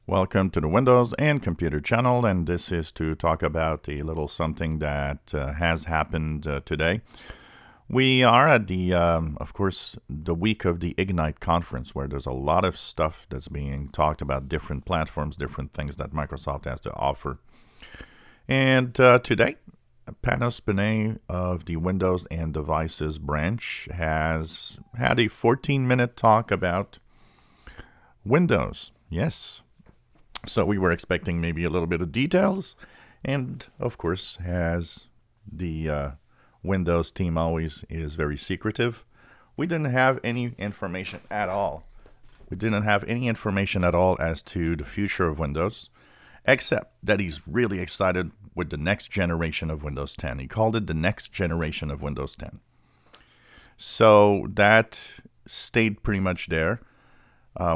Welcome to the Windows and Computer channel, and this is to talk about a little something that has happened today. We are at of course, the week of the Ignite conference, where there's a lot of stuff that's being talked about, different platforms, different things that Microsoft has to offer. And today, Panos Panay of the Windows and Devices branch has had a 14-minute talk about Windows. Yes. So we were expecting maybe a little bit of details. And of course, as the Windows team always is very secretive, we didn't have any information at all. We didn't have any information at all as to the future of Windows, except that he's really excited with the next generation of Windows 10. He called it the next generation of Windows 10. So that stayed pretty much there.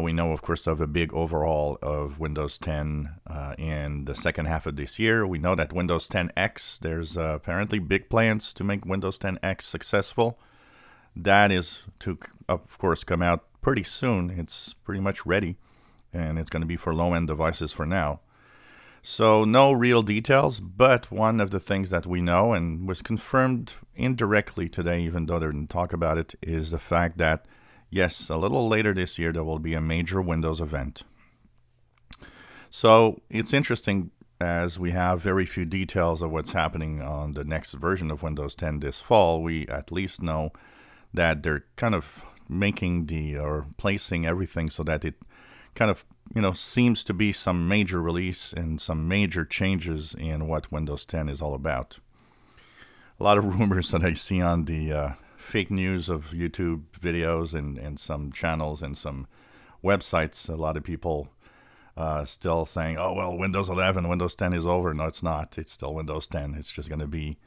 We know, of course, of a big overhaul of Windows 10 in the second half of this year. We know that Windows 10X, there's apparently big plans to make Windows 10X successful. That is to, of course, come out pretty soon. It's pretty much ready, and it's going to be for low-end devices for now. So no real details, but one of the things that we know, and was confirmed indirectly today, even though they didn't talk about it, is the fact that yes, a little later this year, there will be a major Windows event. So it's interesting as we have very few details of what's happening on the next version of Windows 10 this fall. We at least know that they're kind of making or placing everything so that it kind of, seems to be some major release and some major changes in what Windows 10 is all about. A lot of rumors that I see on the fake news of YouTube videos and some channels and some websites. A lot of people still saying, oh, well, Windows 11, Windows 10 is over. No, it's not. It's still Windows 10. It's just going to be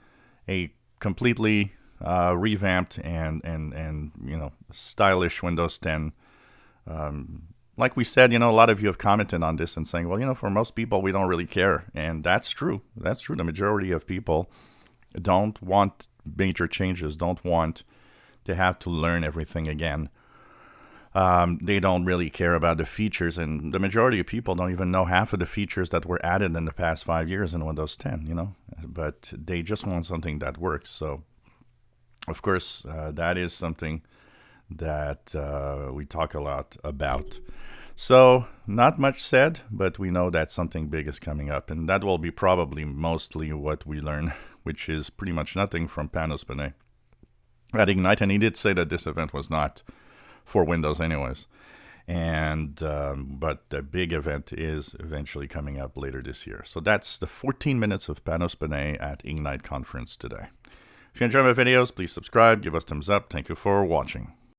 a completely revamped and stylish Windows 10. Like we said, a lot of you have commented on this and saying, well, for most people, we don't really care. And that's true. That's true. The majority of people don't want major changes, don't want to have to learn everything again. They don't really care about the features, and the majority of people don't even know half of the features that were added in the past 5 years in Windows 10, but they just want something that works. So, of course, that is something that we talk a lot about. So, not much said, but we know that something big is coming up, and that will be probably mostly what we learn, which is pretty much nothing from Panos Panay at Ignite. And he did say that this event was not for Windows anyways. And but the big event is eventually coming up later this year. So that's the 14 minutes of Panos Panay at Ignite conference today. If you enjoy my videos, please subscribe, give us thumbs up. Thank you for watching.